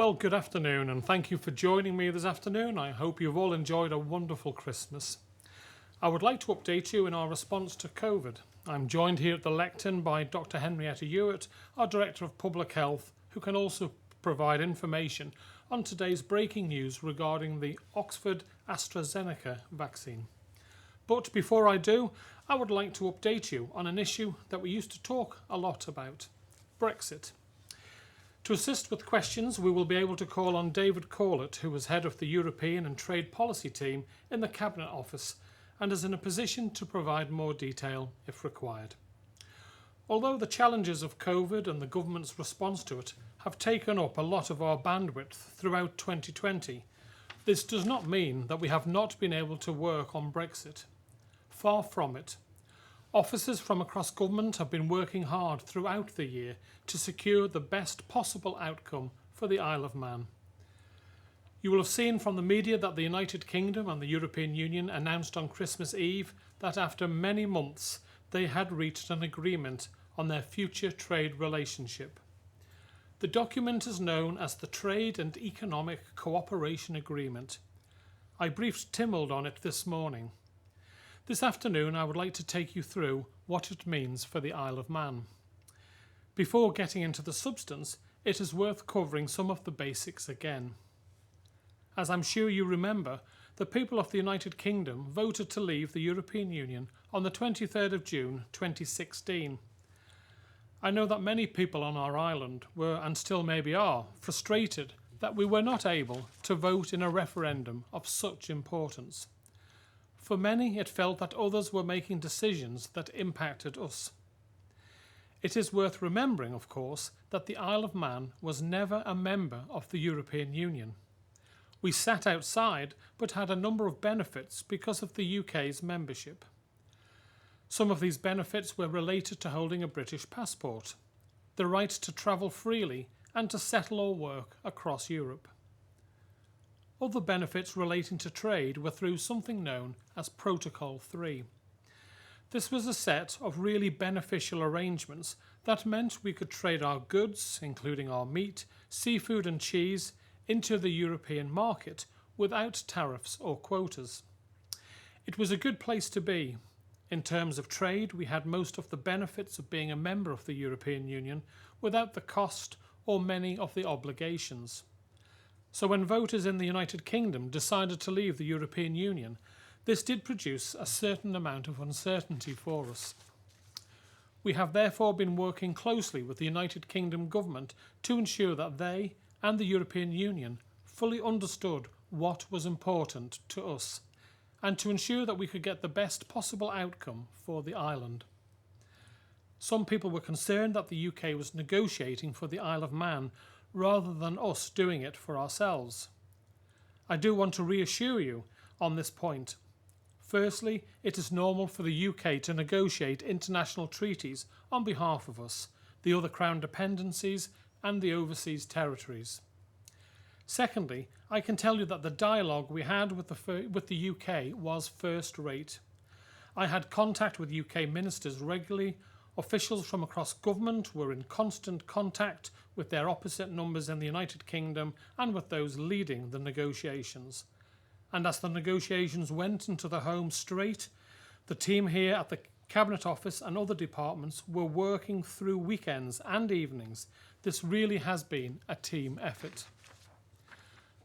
Well, good afternoon, and thank you for joining me this afternoon. I hope you've all enjoyed a wonderful Christmas. I would like to update you in our response to COVID. I'm joined here at the lectern by Dr. Henrietta Ewart, our Director of Public Health, who can also provide information on today's breaking news regarding the Oxford AstraZeneca vaccine. But before I do, I would like to update you on an issue that we used to talk a lot about: Brexit. To assist with questions, we will be able to call on David Corlett, who is head of the European and Trade Policy team in the Cabinet Office and is in a position to provide more detail if required. Although the challenges of COVID and the government's response to it have taken up a lot of our bandwidth throughout 2020, this does not mean that we have not been able to work on Brexit. Far from it. Officers from across government have been working hard throughout the year to secure the best possible outcome for the Isle of Man. You will have seen from the media that the United Kingdom and the European Union announced on Christmas Eve that after many months they had reached an agreement on their future trade relationship. The document is known as the Trade and Economic Cooperation Agreement. I briefed Timold on it this morning. This afternoon I would like to take you through what it means for the Isle of Man. Before getting into the substance, it is worth covering some of the basics again. As I'm sure you remember, the people of the United Kingdom voted to leave the European Union on the 23rd of June 2016. I know that many people on our island were, and still maybe are, frustrated that we were not able to vote in a referendum of such importance. For many, it felt that others were making decisions that impacted us. It is worth remembering, of course, that the Isle of Man was never a member of the European Union. We sat outside but had a number of benefits because of the UK's membership. Some of these benefits were related to holding a British passport, the right to travel freely and to settle or work across Europe. Other benefits relating to trade were through something known as Protocol 3. This was a set of really beneficial arrangements that meant we could trade our goods, including our meat, seafood and cheese, into the European market without tariffs or quotas. It was a good place to be. In terms of trade, we had most of the benefits of being a member of the European Union without the cost or many of the obligations. So when voters in the United Kingdom decided to leave the European Union, this did produce a certain amount of uncertainty for us. We have therefore been working closely with the United Kingdom government to ensure that they and the European Union fully understood what was important to us, and to ensure that we could get the best possible outcome for the island. Some people were concerned that the UK was negotiating for the Isle of Man rather than us doing it for ourselves. I do want to reassure you on this point. Firstly, it is normal for the UK to negotiate international treaties on behalf of us, the other Crown dependencies and the overseas territories. Secondly, I can tell you that the dialogue we had with the UK was first rate. I had contact with UK ministers regularly. Officials from across government were in constant contact with their opposite numbers in the United Kingdom and with those leading the negotiations. And as the negotiations went into the home straight, the team here at the Cabinet Office and other departments were working through weekends and evenings. This really has been a team effort.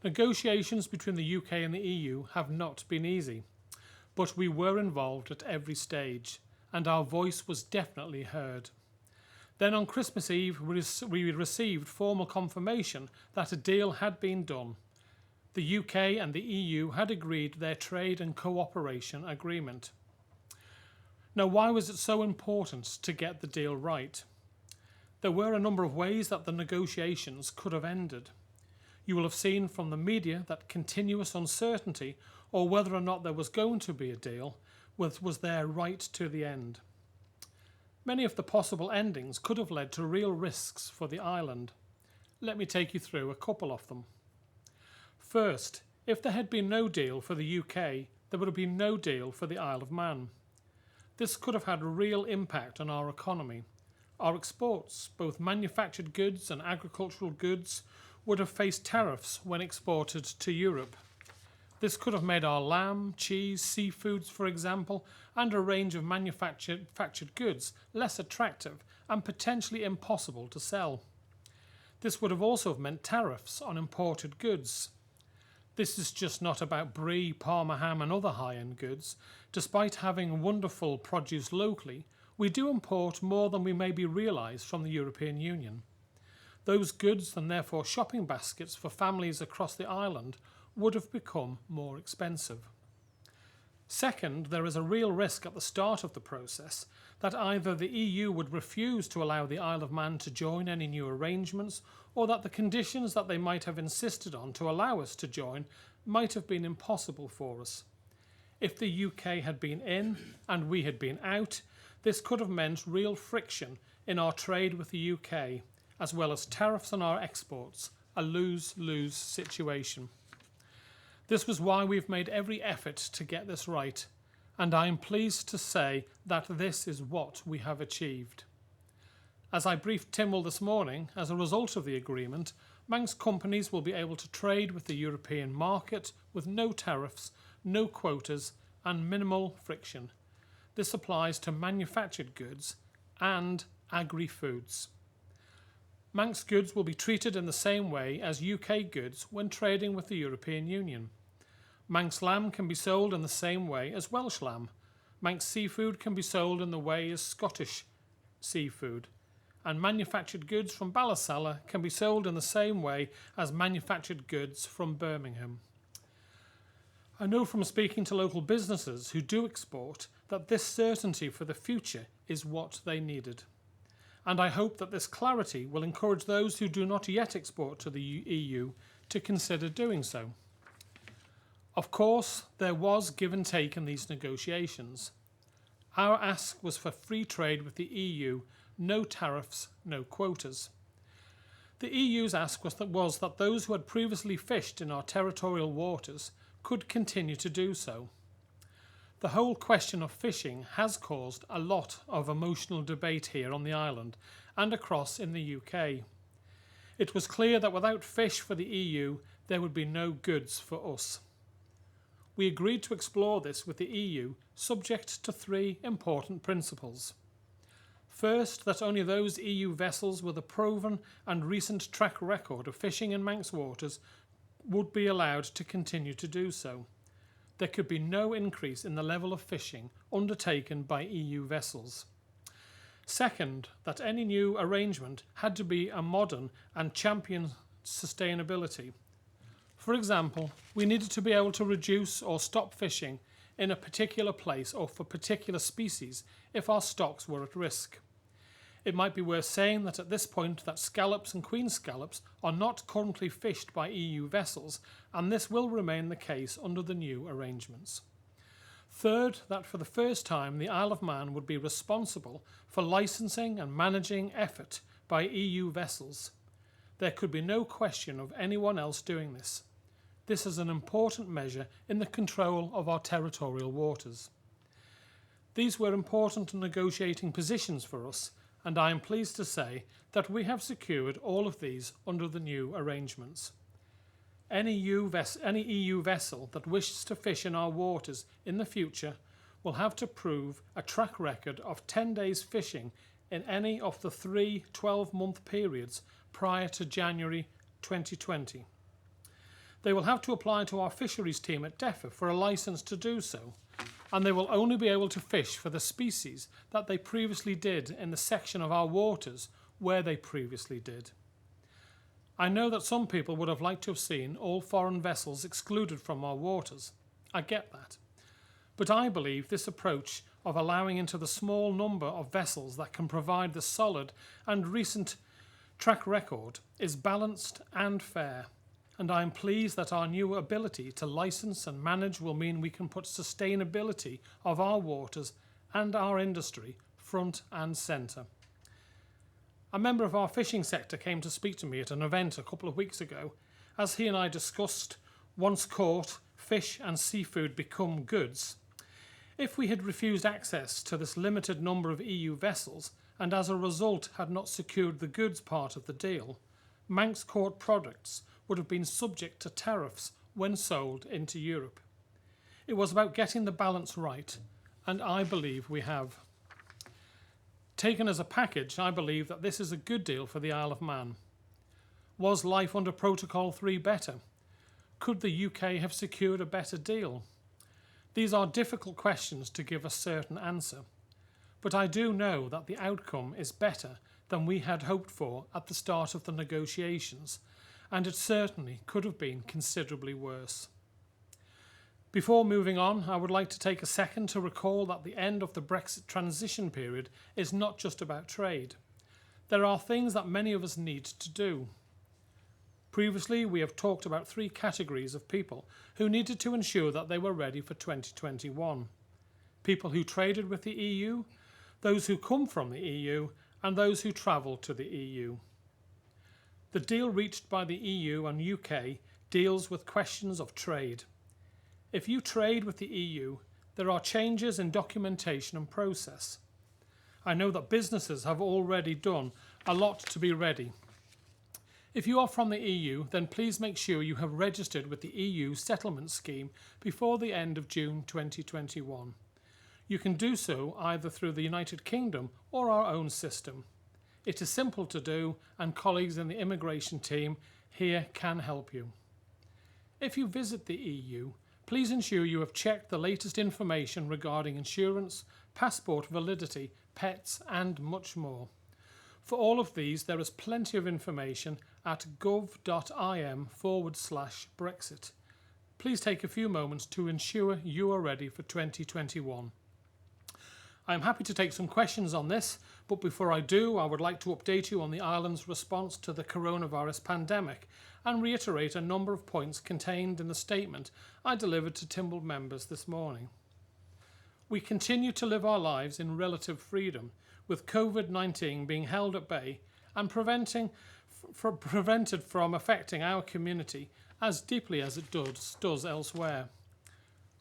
Negotiations between the UK and the EU have not been easy, but we were involved at every stage, and our voice was definitely heard. Then on Christmas Eve, we received formal confirmation that a deal had been done. The UK and the EU had agreed their trade and cooperation agreement. Now, why was it so important to get the deal right? There were a number of ways that the negotiations could have ended. You will have seen from the media that continuous uncertainty, or whether or not there was going to be a deal, was there right to the end. Many of the possible endings could have led to real risks for the island. Let me take you through a couple of them. First, if there had been no deal for the UK, there would have been no deal for the Isle of Man. This could have had a real impact on our economy. Our exports, both manufactured goods and agricultural goods, would have faced tariffs when exported to Europe. This could have made our lamb, cheese, seafoods, for example, and a range of manufactured goods less attractive and potentially impossible to sell. This would have also meant tariffs on imported goods. This is just not about brie, Parma ham and other high-end goods. Despite having wonderful produce locally, we do import more than we maybe realise from the European Union. Those goods, and therefore shopping baskets for families across the island, would have become more expensive. Second, there is a real risk at the start of the process that either the EU would refuse to allow the Isle of Man to join any new arrangements, or that the conditions that they might have insisted on to allow us to join might have been impossible for us. If the UK had been in and we had been out, this could have meant real friction in our trade with the UK, as well as tariffs on our exports, a lose-lose situation. This was why we've made every effort to get this right, and I am pleased to say that this is what we have achieved. As I briefed Tynwald this morning, as a result of the agreement, Manx companies will be able to trade with the European market with no tariffs, no quotas and minimal friction. This applies to manufactured goods and agri-foods. Manx goods will be treated in the same way as UK goods when trading with the European Union. Manx lamb can be sold in the same way as Welsh lamb. Manx seafood can be sold in the way as Scottish seafood. And manufactured goods from Ballasalla can be sold in the same way as manufactured goods from Birmingham. I know from speaking to local businesses who do export that this certainty for the future is what they needed. And I hope that this clarity will encourage those who do not yet export to the EU to consider doing so. Of course, there was give and take in these negotiations. Our ask was for free trade with the EU, no tariffs, no quotas. The EU's ask was that those who had previously fished in our territorial waters could continue to do so. The whole question of fishing has caused a lot of emotional debate here on the island and across in the UK. It was clear that without fish for the EU, there would be no goods for us. We agreed to explore this with the EU, subject to three important principles. First, that only those EU vessels with a proven and recent track record of fishing in Manx waters would be allowed to continue to do so. There could be no increase in the level of fishing undertaken by EU vessels. Second, that any new arrangement had to be a modern and champion sustainability. For example, we needed to be able to reduce or stop fishing in a particular place or for particular species if our stocks were at risk. It might be worth saying that at this point that scallops and queen scallops are not currently fished by EU vessels, and this will remain the case under the new arrangements. Third, that for the first time the Isle of Man would be responsible for licensing and managing effort by EU vessels. There could be no question of anyone else doing this. This is an important measure in the control of our territorial waters. These were important negotiating positions for us, and I am pleased to say that we have secured all of these under the new arrangements. Any EU vessel that wishes to fish in our waters in the future will have to prove a track record of 10 days fishing in any of the 3 12-month periods prior to January 2020. They will have to apply to our fisheries team at DEFA for a licence to do so, and they will only be able to fish for the species that they previously did in the section of our waters where they previously did. I know that some people would have liked to have seen all foreign vessels excluded from our waters. I get that. But I believe this approach of allowing into the small number of vessels that can provide the solid and recent track record is balanced and fair. And I am pleased that our new ability to licence and manage will mean we can put sustainability of our waters and our industry front and centre. A member of our fishing sector came to speak to me at an event a couple of weeks ago. As he and I discussed, once caught, fish and seafood become goods. If we had refused access to this limited number of EU vessels and as a result had not secured the goods part of the deal, Manx Court products would have been subject to tariffs when sold into Europe. It was about getting the balance right, and I believe we have. Taken as a package, I believe that this is a good deal for the Isle of Man. Was life under Protocol 3 better? Could the UK have secured a better deal? These are difficult questions to give a certain answer, but I do know that the outcome is better than we had hoped for at the start of the negotiations, and it certainly could have been considerably worse. Before moving on, I would like to take a second to recall that the end of the Brexit transition period is not just about trade. There are things that many of us need to do. Previously, we have talked about 3 categories of people who needed to ensure that they were ready for 2021. People who traded with the EU, those who come from the EU, and those who travel to the EU. The deal reached by the EU and UK deals with questions of trade. If you trade with the EU, there are changes in documentation and process. I know that businesses have already done a lot to be ready. If you are from the EU, then please make sure you have registered with the EU settlement scheme before the end of June 2021. You can do so either through the United Kingdom or our own system. It is simple to do, and colleagues in the immigration team here can help you. If you visit the EU, please ensure you have checked the latest information regarding insurance, passport validity, pets, and much more. For all of these, there is plenty of information at gov.im/Brexit. Please take a few moments to ensure you are ready for 2021. I am happy to take some questions on this, but before I do, I would like to update you on the island's response to the coronavirus pandemic and reiterate a number of points contained in the statement I delivered to Timble members this morning. We continue to live our lives in relative freedom, with COVID-19 being held at bay and prevented from affecting our community as deeply as it does elsewhere.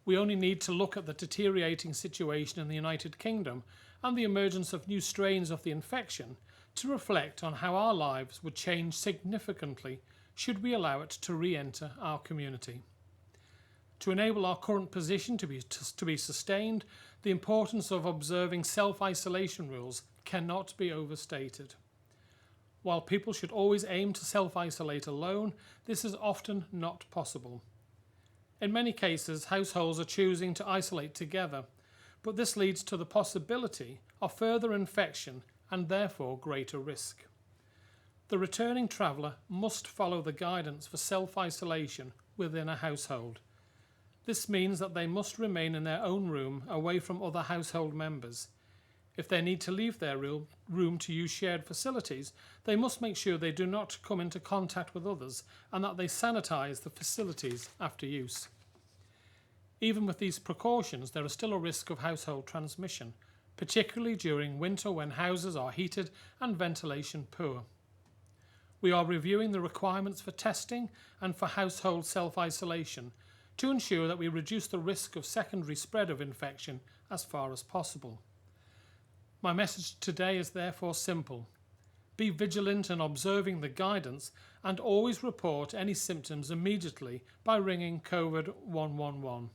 We only need to look at the deteriorating situation in the United Kingdom and the emergence of new strains of the infection to reflect on how our lives would change significantly should we allow it to re-enter our community. To enable our current position to be sustained, the importance of observing self-isolation rules cannot be overstated. While people should always aim to self-isolate alone, this is often not possible. In many cases, households are choosing to isolate together, but this leads to the possibility of further infection and therefore greater risk. The returning traveller must follow the guidance for self-isolation within a household. This means that they must remain in their own room away from other household members. If they need to leave their room to use shared facilities, they must make sure they do not come into contact with others and that they sanitise the facilities after use. Even with these precautions, there is still a risk of household transmission, particularly during winter when houses are heated and ventilation poor. We are reviewing the requirements for testing and for household self-isolation to ensure that we reduce the risk of secondary spread of infection as far as possible. My message today is therefore simple. Be vigilant in observing the guidance and always report any symptoms immediately by ringing COVID 111.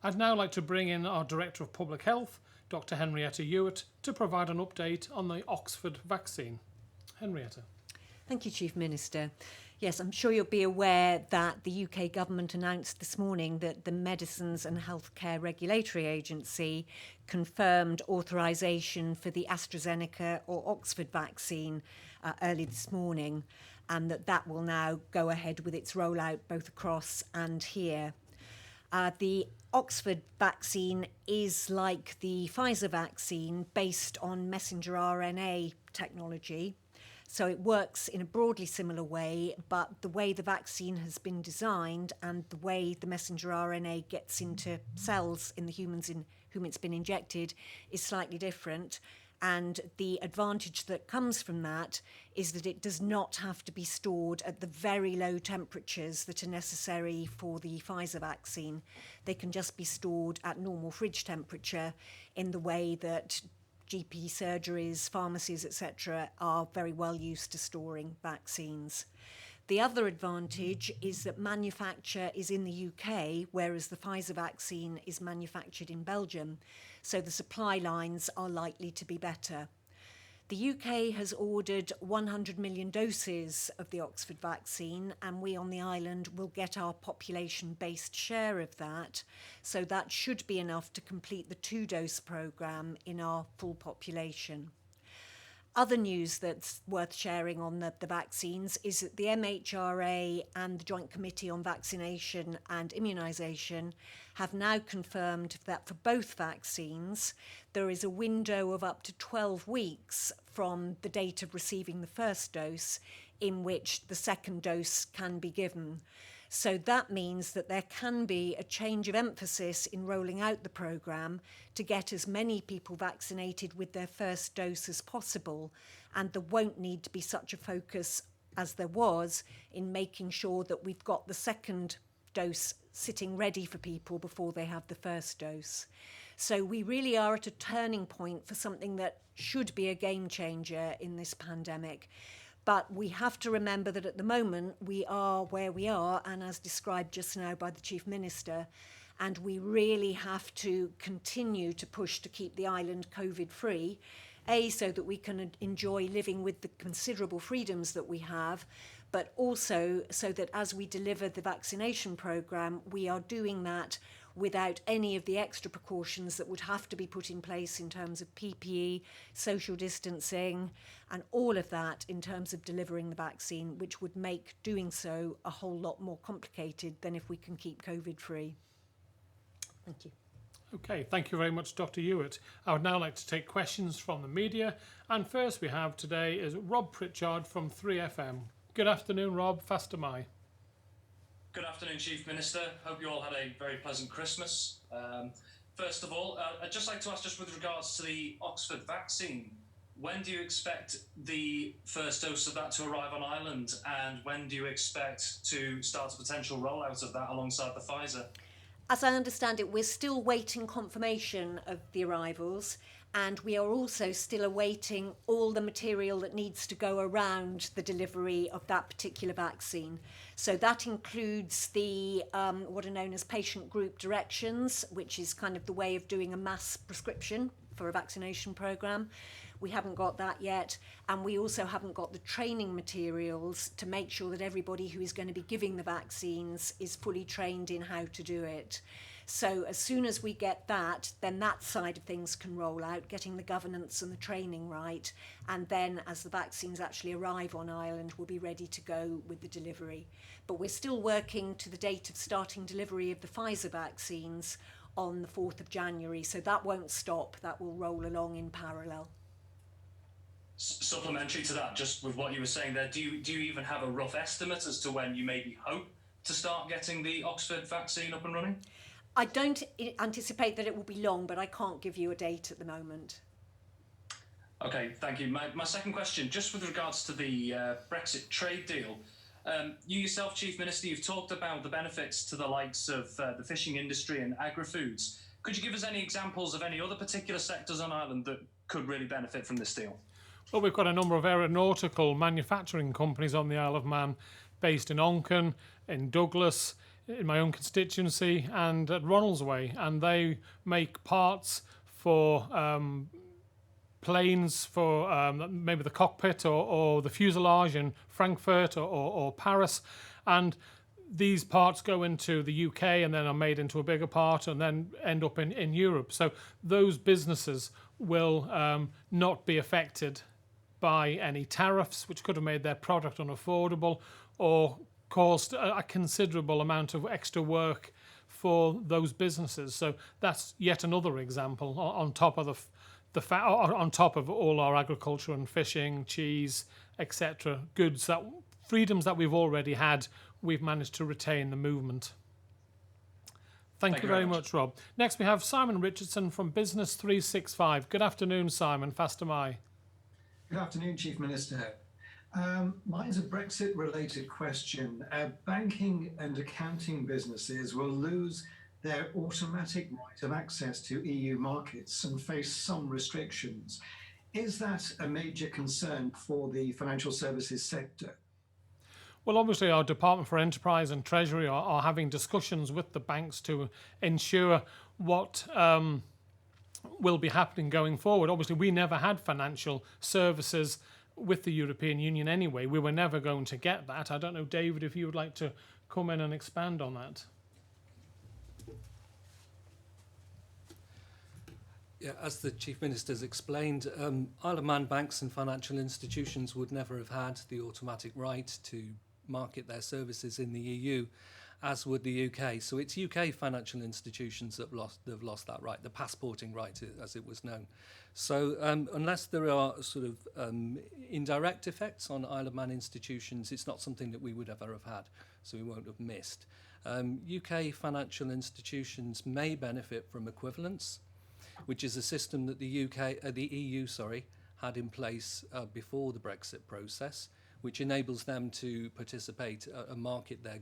I'd now like to bring in our Director of Public Health, Dr. Henrietta Ewart, to provide an update on the Oxford vaccine. Henrietta. Thank you, Chief Minister. Yes, I'm sure you'll be aware that the UK government announced this morning that the Medicines and Healthcare Regulatory Agency confirmed authorisation for the AstraZeneca or Oxford vaccine early this morning, and that will now go ahead with its rollout both across and here. The Oxford vaccine is like the Pfizer vaccine based on messenger RNA technology. So it works in a broadly similar way, but the way the vaccine has been designed and the way the messenger RNA gets into cells in the humans in whom it's been injected is slightly different. And the advantage that comes from that is that it does not have to be stored at the very low temperatures that are necessary for the Pfizer vaccine. They can just be stored at normal fridge temperature in the way that GP surgeries, pharmacies, etc., are very well used to storing vaccines. The other advantage is that manufacture is in the UK, whereas the Pfizer vaccine is manufactured in Belgium, so the supply lines are likely to be better. The UK has ordered 100 million doses of the Oxford vaccine, and we on the island will get our population-based share of that, so that should be enough to complete the 2-dose programme in our full population. Other news that's worth sharing on the vaccines is that the MHRA and the Joint Committee on Vaccination and Immunisation have now confirmed that for both vaccines, there is a window of up to 12 weeks from the date of receiving the first dose in which the second dose can be given. So that means that there can be a change of emphasis in rolling out the programme to get as many people vaccinated with their first dose as possible, and there won't need to be such a focus as there was in making sure that we've got the second dose sitting ready for people before they have the first dose. So we really are at a turning point for something that should be a game changer in this pandemic. But we have to remember that at the moment we are where we are, and as described just now by the Chief Minister, and we really have to continue to push to keep the island COVID-free, so that we can enjoy living with the considerable freedoms that we have, but also so that as we deliver the vaccination programme, we are doing that without any of the extra precautions that would have to be put in place in terms of PPE, social distancing, and all of that in terms of delivering the vaccine, which would make doing so a whole lot more complicated than if we can keep COVID free. Thank you. Okay, thank you very much, Dr. Hewitt. I would now like to take questions from the media. And first we have today is Rob Pritchard from 3FM. Good afternoon, Rob. Faster my. Good afternoon, Chief Minister. Hope you all had a very pleasant Christmas. First of all, I'd just like to ask, just with regards to the Oxford vaccine, when do you expect the first dose of that to arrive on Ireland, and when do you expect to start a potential rollout of that alongside the Pfizer? As I understand it, we're still waiting confirmation of the arrivals, and we are also still awaiting all the material that needs to go around the delivery of that particular vaccine. So that includes the what are known as patient group directions, which is kind of the way of doing a mass prescription for a vaccination programme. We haven't got that yet, and we also haven't got the training materials to make sure that everybody who is going to be giving the vaccines is fully trained in how to do it. So as soon as we get that, then that side of things can roll out, getting the governance and the training right, and then as the vaccines actually arrive on Ireland, we'll be ready to go with the delivery. But we're still working to the date of starting delivery of the Pfizer vaccines on the 4th of January, so that won't stop, that will roll along in parallel. Supplementary to that, just with what you were saying there, do you even have a rough estimate as to when you maybe hope to start getting the Oxford vaccine up and running? I don't anticipate that it will be long, but I can't give you a date at the moment. Okay, thank you. My second question, just with regards to the Brexit trade deal, you yourself, Chief Minister, you've talked about the benefits to the likes of the fishing industry and agri-foods. Could you give us any examples of any other particular sectors on Ireland that could really benefit from this deal? Well, we've got a number of aeronautical manufacturing companies on the Isle of Man based in Onchan, in Douglas, in my own constituency, and at Ronaldsway, and they make parts for planes, for maybe the cockpit or the fuselage in Frankfurt or Paris, and these parts go into the UK and then are made into a bigger part and then end up in Europe. So those businesses will not be affected by any tariffs, which could have made their product unaffordable or caused a considerable amount of extra work for those businesses. So that's yet another example on top of on top of all our agriculture and fishing, cheese, etc. goods, that freedoms that we've already had, we've managed to retain the movement. Thank you very much, Rob. Next we have Simon Richardson from Business 365. Good afternoon, Simon. Faster my. Good afternoon, Chief Minister. Mine's a Brexit-related question. Banking and accounting businesses will lose their automatic right of access to EU markets and face some restrictions. Is that a major concern for the financial services sector? Well, obviously, our Department for Enterprise and Treasury are having discussions with the banks to ensure what will be happening going forward. Obviously, we never had financial services with the European Union anyway. We were never going to get that. I don't know, David, if you would like to come in and expand on that. Yeah, as the Chief Minister's explained, Isle of Man banks and financial institutions would never have had the automatic right to market their services in the EU, as would the UK. So it's UK financial institutions that have lost that right, the passporting right, as it was known. So unless there are sort of indirect effects on Isle of Man institutions, it's not something that we would ever have had, so we won't have missed. UK financial institutions may benefit from equivalence, which is a system that the EU, had in place before the Brexit process, which enables them to participate and market their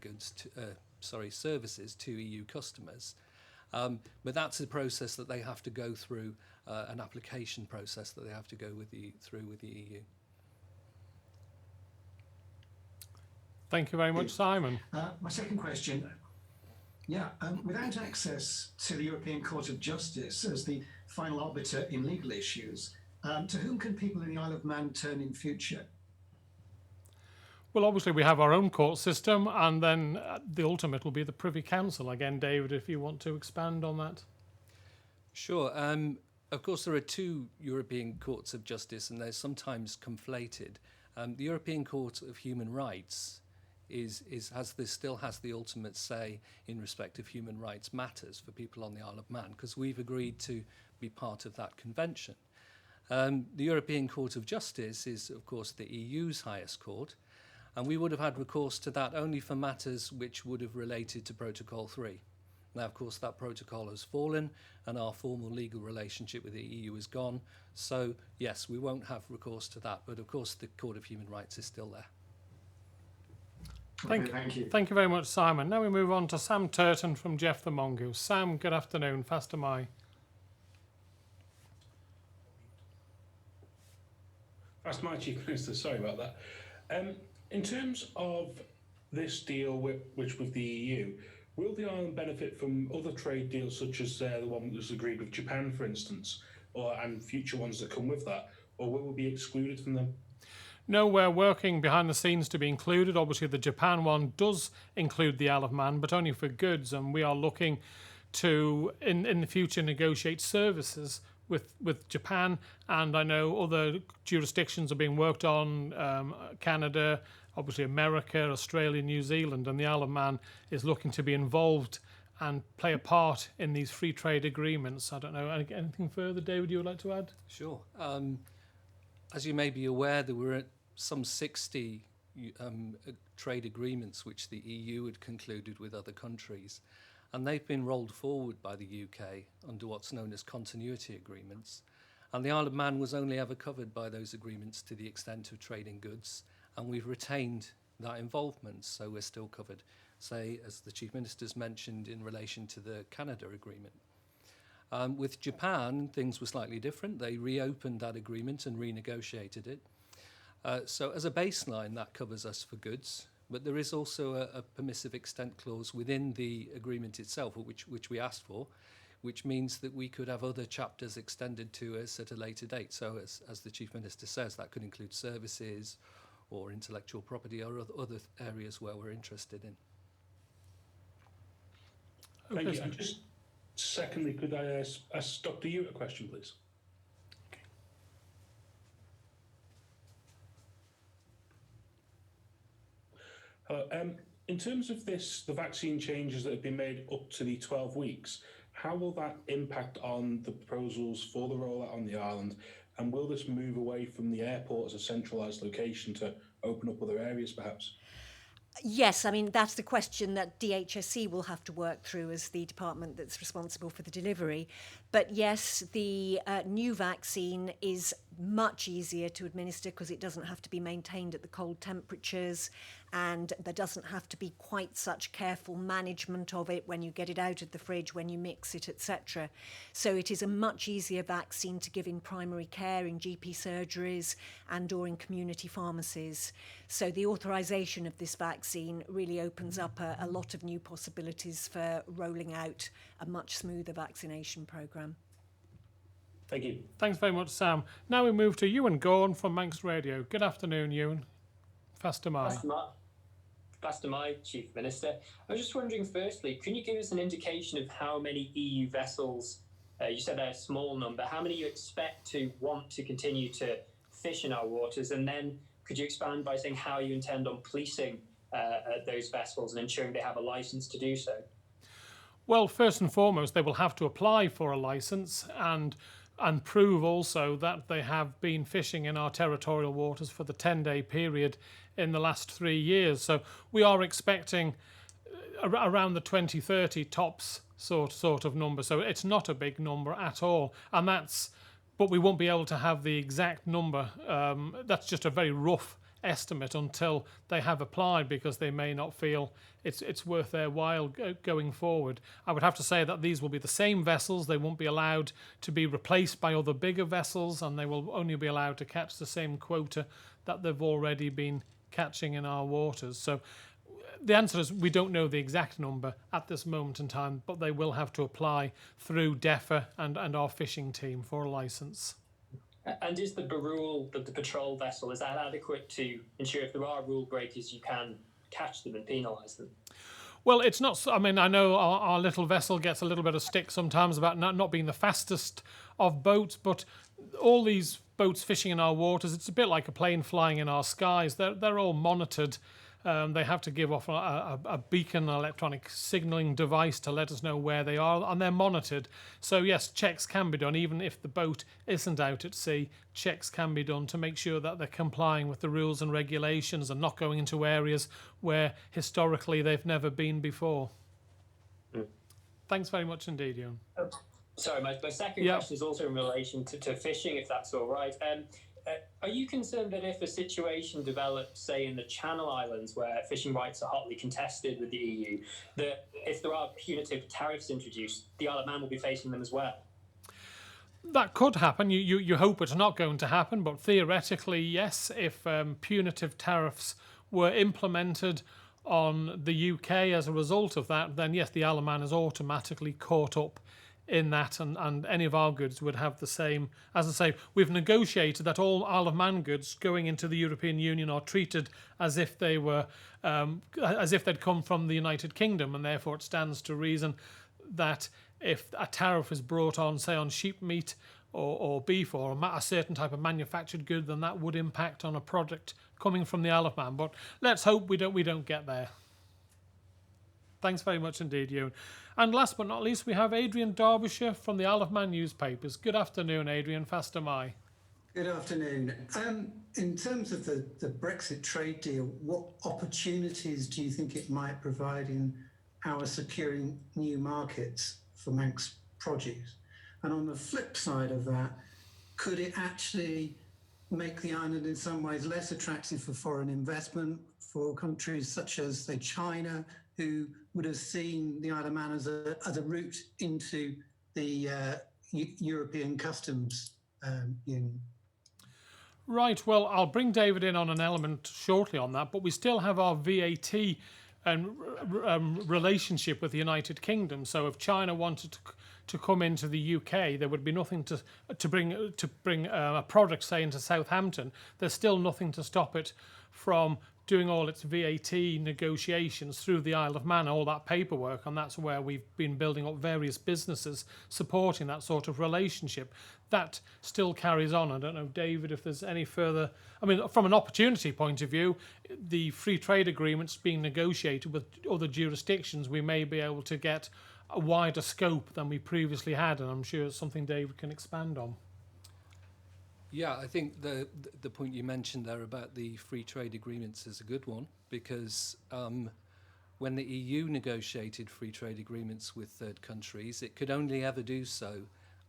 services to EU customers. But that's a process that they have to go through, an application process that they have to go through with the EU. Thank you very much, Simon. My second question. Without access to the European Court of Justice as the final arbiter in legal issues, to whom can people in the Isle of Man turn in future? Well, obviously, we have our own court system, and then the ultimate will be the Privy Council. Again, David, if you want to expand on that. Sure. Of course, there are two European Courts of Justice, and they're sometimes conflated. The European Court of Human Rights still has the ultimate say in respect of human rights matters for people on the Isle of Man, because we've agreed to be part of that convention. The European Court of Justice is, of course, the EU's highest court, and we would have had recourse to that only for matters which would have related to Protocol 3. Now, of course, that protocol has fallen, and our formal legal relationship with the EU is gone. So, yes, we won't have recourse to that, but of course the Court of Human Rights is still there. Thank you. Thank you very much, Simon. Now we move on to Sam Turton from Jeff the Mongoose. Sam, good afternoon. Fast am I. That's my Chief Minister, sorry about that. In terms of this deal with the EU, will the island benefit from other trade deals such as the one that was agreed with Japan, for instance, and future ones that come with that, or will we be excluded from them? No, we're working behind the scenes to be included. Obviously, the Japan one does include the Isle of Man, but only for goods, and we are looking to, in the future, negotiate services with Japan, and I know other jurisdictions are being worked on, Canada, obviously America, Australia, New Zealand, and the Isle of Man is looking to be involved and play a part in these free trade agreements. I don't know, anything further, David, you would like to add? Sure. As you may be aware, there were some 60 trade agreements which the EU had concluded with other countries, and they've been rolled forward by the UK under what's known as continuity agreements. And the Isle of Man was only ever covered by those agreements to the extent of trading goods, and we've retained that involvement, so we're still covered, say, as the Chief Minister's mentioned, in relation to the Canada agreement. With Japan, things were slightly different. They reopened that agreement and renegotiated it. So as a baseline, that covers us for goods, but there is also a permissive extent clause within the agreement itself, which we asked for, which means that we could have other chapters extended to us at a later date. So as the Chief Minister says, that could include services or intellectual property or other areas where we're interested in. Thank you. And just secondly, could I ask Dr. Yu a question, please? Hello. In terms of the vaccine changes that have been made up to the 12 weeks, how will that impact on the proposals for the rollout on the island? And will this move away from the airport as a centralised location to open up other areas, perhaps? Yes, I mean, that's the question that DHSC will have to work through as the department that's responsible for the delivery. But yes, the new vaccine is much easier to administer because it doesn't have to be maintained at the cold temperatures, and there doesn't have to be quite such careful management of it when you get it out of the fridge, when you mix it, etc. So it is a much easier vaccine to give in primary care, in GP surgeries and or in community pharmacies. So the authorisation of this vaccine really opens up a lot of new possibilities for rolling out a much smoother vaccination programme. Thank you. Thanks very much, Sam. Now we move to Ewan Gorn from Manx Radio. Good afternoon, Ewan. Faster my Chief Minister. I was just wondering, firstly, can you give us an indication of how many EU vessels, you said they're a small number, how many you expect to want to continue to fish in our waters? And then could you expand by saying how you intend on policing those vessels and ensuring they have a licence to do so? Well, first and foremost, they will have to apply for a licence and prove also that they have been fishing in our territorial waters for the 10-day period in the last 3 years. So we are expecting around the 2030 tops sort of number. So it's not a big number at all, and but we won't be able to have the exact number. That's just a very rough estimate until they have applied, because they may not feel it's worth their while going forward. I would have to say that these will be the same vessels. They won't be allowed to be replaced by other bigger vessels, and they will only be allowed to catch the same quota that they've already been catching in our waters. So the answer is we don't know the exact number at this moment in time, but they will have to apply through DEFA and our fishing team for a licence. And is the Barul, the patrol vessel, is that adequate to ensure if there are rule breakers, you can catch them and penalise them? Well, it's not. I mean, I know our little vessel gets a little bit of stick sometimes about not being the fastest of boats, but all these boats fishing in our waters, it's a bit like a plane flying in our skies. They're all monitored. They have to give off a beacon, an electronic signalling device to let us know where they are, and they're monitored. So yes, checks can be done, even if the boat isn't out at sea. Checks can be done to make sure that they're complying with the rules and regulations and not going into areas where historically they've never been before. Thanks very much indeed, Ewan. Sorry, my second question is also in relation to fishing, if that's all right. Are you concerned that if a situation develops, say, in the Channel Islands, where fishing rights are hotly contested with the EU, that if there are punitive tariffs introduced, the Isle of Man will be facing them as well? That could happen. You hope it's not going to happen, but theoretically, yes, if punitive tariffs were implemented on the UK as a result of that, then yes, the Isle of Man is automatically caught up in that, and any of our goods would have the same. As I say, we've negotiated that all Isle of Man goods going into the European Union are treated as if they were as if they'd come from the United Kingdom, and therefore it stands to reason that if a tariff is brought on, say, on sheep meat or beef or a certain type of manufactured good, then that would impact on a product coming from the Isle of Man. But let's hope we don't get there. Thanks very much indeed, Ewan. And last but not least, we have Adrian Derbyshire from the Isle of Man newspapers. Good afternoon, Adrian. Faster my. Good afternoon. In terms of the Brexit trade deal, what opportunities do you think it might provide in our securing new markets for Manx produce? And on the flip side of that, could it actually make the island in some ways less attractive for foreign investment for countries such as, say, China, who would have seen the Isle of Man as a route into the European customs union? Right, well, I'll bring David in on an element shortly on that, but we still have our VAT and relationship with the United Kingdom. So if China wanted to come into the UK, there would be nothing to bring a product, say, into Southampton. There's still nothing to stop it from doing all its VAT negotiations through the Isle of Man, all that paperwork, and that's where we've been building up various businesses supporting that sort of relationship. That still carries on. I don't know, David, if there's any further. I mean, from an opportunity point of view, the free trade agreements being negotiated with other jurisdictions, we may be able to get a wider scope than we previously had, and I'm sure it's something David can expand on. Yeah, I think the point you mentioned there about the free trade agreements is a good one, because when the EU negotiated free trade agreements with third countries, it could only ever do so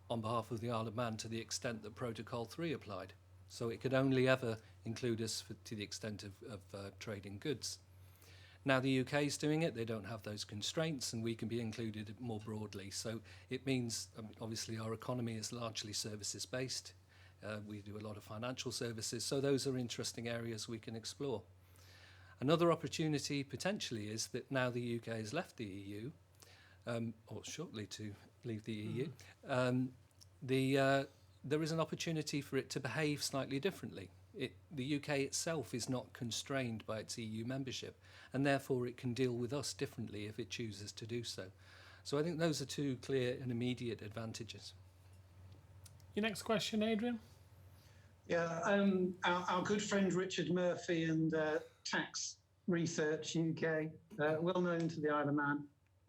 on behalf of the Isle of Man to the extent that Protocol 3 applied. So it could only ever include us to the extent of trading goods. Now the UK is doing it, they don't have those constraints, and we can be included more broadly. So it means, obviously, our economy is largely services based. We do a lot of financial services, so those are interesting areas we can explore. Another opportunity potentially is that now the UK has left the EU, or shortly to leave the EU, there is an opportunity for it to behave slightly differently. The UK itself is not constrained by its EU membership, and therefore it can deal with us differently if it chooses to do so. So I think those are two clear and immediate advantages. Your next question, Adrian? Yeah, our good friend Richard Murphy and Tax Research UK, well known to the Isle of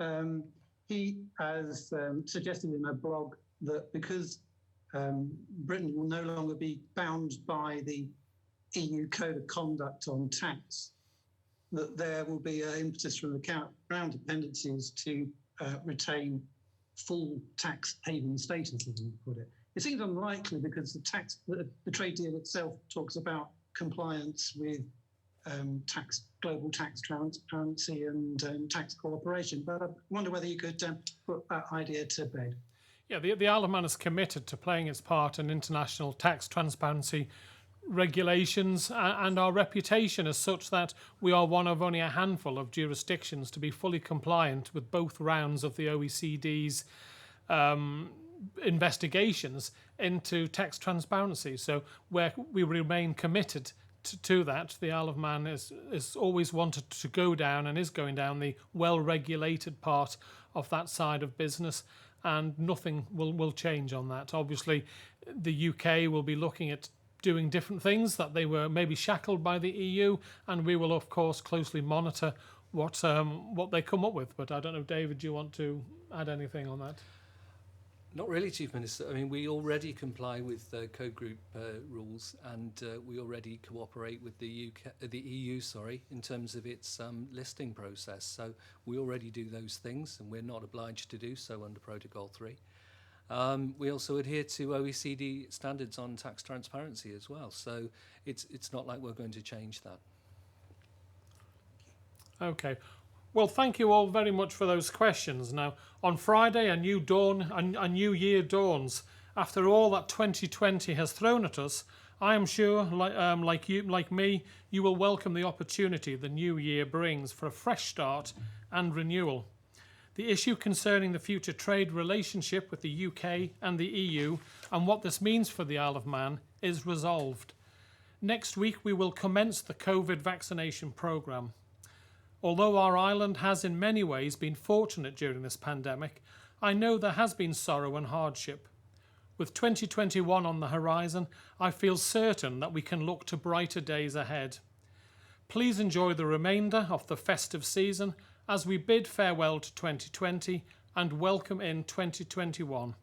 Man, he has suggested in a blog that because Britain will no longer be bound by the EU Code of Conduct on tax, that there will be an impetus from the Crown dependencies to retain full tax haven status, as you put it. It seems unlikely because the trade deal itself talks about compliance with global tax transparency and tax cooperation. But I wonder whether you could put that idea to bed. Yeah, the Isle of Man is committed to playing its part in international tax transparency regulations, and our reputation is such that we are one of only a handful of jurisdictions to be fully compliant with both rounds of the OECD's investigations into tax transparency. So where we remain committed to that, the Isle of Man is always wanted to go down and is going down the well-regulated part of that side of business, and nothing will change on that. Obviously, the UK will be looking at doing different things that they were maybe shackled by the EU, and we will, of course, closely monitor what they come up with. But I don't know, David, do you want to add anything on that? Not really, Chief Minister. I mean, we already comply with Code Group rules, and we already cooperate with the EU, in terms of its listing process. So we already do those things, and we're not obliged to do so under Protocol 3. We also adhere to OECD standards on tax transparency as well. So it's not like we're going to change that. Okay. Well, thank you all very much for those questions. Now, on Friday, a new year dawns. After all that 2020 has thrown at us, I am sure, like me, you will welcome the opportunity the new year brings for a fresh start and renewal. The issue concerning the future trade relationship with the UK and the EU and what this means for the Isle of Man is resolved. Next week, we will commence the COVID vaccination programme. Although our island has in many ways been fortunate during this pandemic, I know there has been sorrow and hardship. With 2021 on the horizon, I feel certain that we can look to brighter days ahead. Please enjoy the remainder of the festive season as we bid farewell to 2020 and welcome in 2021.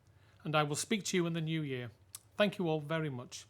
And I will speak to you in the new year. Thank you all very much.